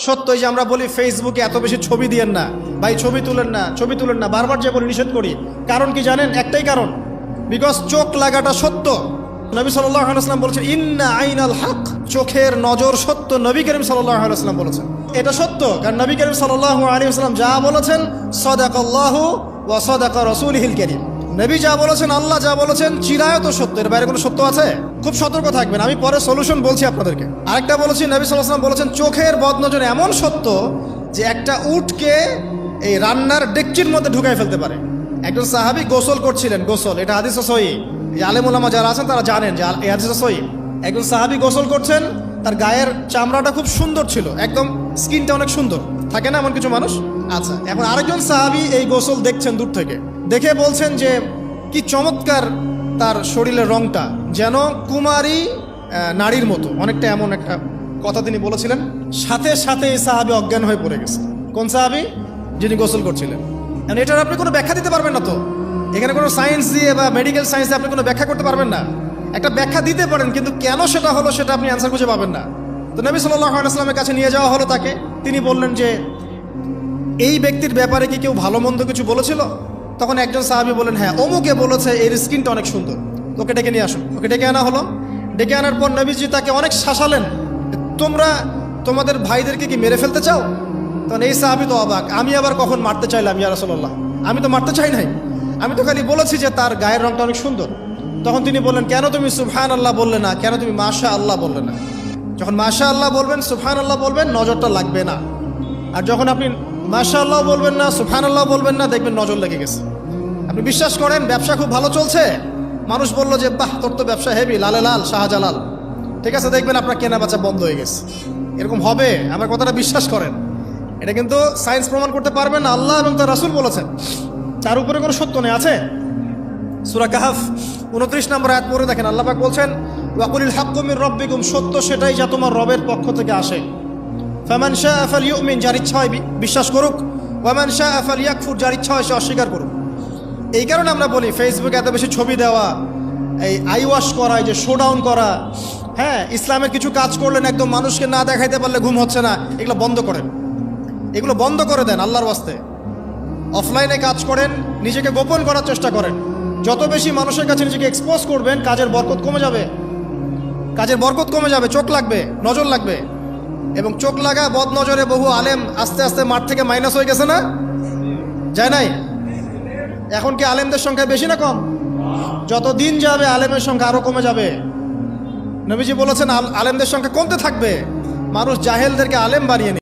সত্য। এই যে আমরা বলি ফেসবুকে এত বেশি ছবি দিয়েন না ভাই, ছবি তুলেন না, ছবি তুলেন না, বারবার যে বলি নিষেধ করি, কারণ কি জানেন? একটাই কারণ, বিকজ চোখ লাগাটা সত্য। নবী সাল্লাল্লাহু আলাইহি ওয়াসাল্লাম বলেছেন ইন্না আইনাল হক, চোখের নজর সত্য। নবী করিম সাল্লাল্লাহু আলাইহি ওয়াসাল্লাম বলেছেন এটা সত্য, কারণ নবী করিম সাল্লাল্লাহু আলাইহি ওয়াসাল্লাম যা বলেছেন সাদাকাল্লাহু ওয়া সাদাকা রাসূলুহুল কারীম, নবী যা বলেছেন, আল্লাহ যা বলেছেন চিরায়ত সত্য, এর বাইরে কোনো সত্য আছে? খুব সতর্ক থাকবেন, আমি পরে সলিউশন বলছি আপনাদেরকে। আরেকটা বলেছি, নবী সাল্লাল্লাহু আলাইহি ওয়াসাল্লাম বলেছেন চোখের বদনজর এমন সত্য যে একটা উটকে এই রান্নার ডেকচির মধ্যে ঢুকায় ফেলতে পারে। একজন সাহাবী গোসল করছিলেন, গোসল, এটা হাদিসে সহিহ, এই আলেম ওলামা যারা আছেন তারা জানেন যে এই হাদিসে সহিহ। একজন সাহাবী গোসল করছেন, তার গায়ের চামড়াটা খুব সুন্দর ছিল, একদম স্কিনটা অনেক সুন্দর থাকে না এমন কিছু মানুষ? আচ্ছা, এখন আরেকজন সাহাবী এই গোসল দেখছেন দূর থেকে, দেখে বলছেন যে কি চমৎকার তার শরীরের রংটা, যেন কুমারী নারীর মতো, অনেকটা এমন একটা কথা তিনি বলেছিলেন। সাথে সাথে এই সাহাবী অজ্ঞান হয়ে পড়ে গেছে। কোন সাহাবী? যিনি গোসল করছিলেন। এটার আপনি কোনো ব্যাখ্যা দিতে পারবেন না তো, এখানে কোনো সায়েন্স দিয়ে বা মেডিকেল সায়েন্স দিয়ে আপনি কোনো ব্যাখ্যা করতে পারবেন না। একটা ব্যাখ্যা দিতে পারেন, কিন্তু কেন সেটা হলো সেটা আপনি অ্যান্সার খুঁজে পাবেন না। তো নবী সাল্লাল্লাহু আলাইহি ওয়াসাল্লামের কাছে নিয়ে যাওয়া হলো তাকে। তিনি বললেন যে এই ব্যক্তির ব্যাপারে কি কেউ ভালো মন্দ কিছু বলেছিল? তখন একজন সাহাবী বলেন হ্যাঁ, অমুকে বলেছে এর স্কিনটা অনেক সুন্দর, ওকে ডেকে নিয়ে আসুন। ওকে ডেকে আনা হলো। ডেকে আনার পর নবীজি তাকে অনেক শাসালেন, তোমরা তোমাদের ভাইদেরকে কি মেরে ফেলতে চাও? তখন এই সাহাবী তো অবাক, আমি আবার কখন মারতে চাইলাম ইয়া রাসূলুল্লাহ, আমি তো মারতে চাই নাই, আমি তো খালি বলেছি যে তার গায়ের রংটা অনেক সুন্দর। তখন তিনি বললেন কেন তুমি সুবহানাল্লাহ বললে না, কেন তুমি মাশাআল্লাহ বললে না? যখন মাশাআল্লাহ বলবেন, সুবহানাল্লাহ বলবেন, নজরটা লাগবে না। আর যখন আপনি মাশাআল্লাহ বলবেন না, সুবহানাল্লাহ বলবেন না, দেখবেন নজর লেগে গেছে। আপনি বিশ্বাস করেন ব্যবসা খুব ভালো চলছে, মানুষ বলল যে বাহ তোর তো ব্যবসা হেভি, লালে লাল শাহজালাল, ঠিক আছে, দেখবেন আপনার কেনা বেচা বন্ধ হয়ে গেছে। এরকম হবে, আমার কথাটা বিশ্বাস করেন। এটা কিন্তু সায়েন্স প্রমাণ করতে পারবেন না, আল্লাহ এবং তার রাসূল বলেছেন, তার উপরে কোনো সত্য নেই। আছে সূরা কাহফ 29 নম্বর আয়াত পড়ে দেখেন, আল্লাহ পাক বলছেন ওয়াকুলিল হাক্কু মির রাব্বিকুম, সত্য সেটাই যা তোমার রবের পক্ষ থেকে আসে। ফামান শাআ ফালইউমিন, যার ইচ্ছা হয় বিশ্বাস করুক, ওয়ামান শাআ ফালইয়াকফুর, যার ইচ্ছা হয় সে অস্বীকার করুক। এই কারণে আমরা বলি ফেসবুকে এত বেশি ছবি দেওয়া, এই আই ওয়াশ করা, এই যে শোডাউন করা, হ্যাঁ, ইসলামের কিছু কাজ করলেন একদম মানুষকে না দেখাইতে পারলে ঘুম হচ্ছে না, এগুলো বন্ধ করেন, এগুলো বন্ধ করে দেন আল্লাহর ওয়াস্তে। অফলাইনে কাজ করেন, নিজেকে গোপন করার চেষ্টা করেন। যত বেশি মানুষের কাছে নিজেকে এক্সপোজ করবেন, কাজের বরকত কমে যাবে, কাজের বরকত কমে যাবে, চোখ লাগবে, নজর লাগবে। এবং চোখ লাগা বদ নজরে বহু আলেম আস্তে আস্তে মাঠ থেকে মাইনাস হয়ে গেছে না? যায় নাই? এখন কি আলেমদের সংখ্যা বেশি না কম? যত দিন যাবে আলেমের সংখ্যা আরো কমে যাবে। নবীজি বলেছেন আলেমদের সংখ্যা কমতে থাকবে, মানুষ জাহেলদেরকে আলেম বানিয়ে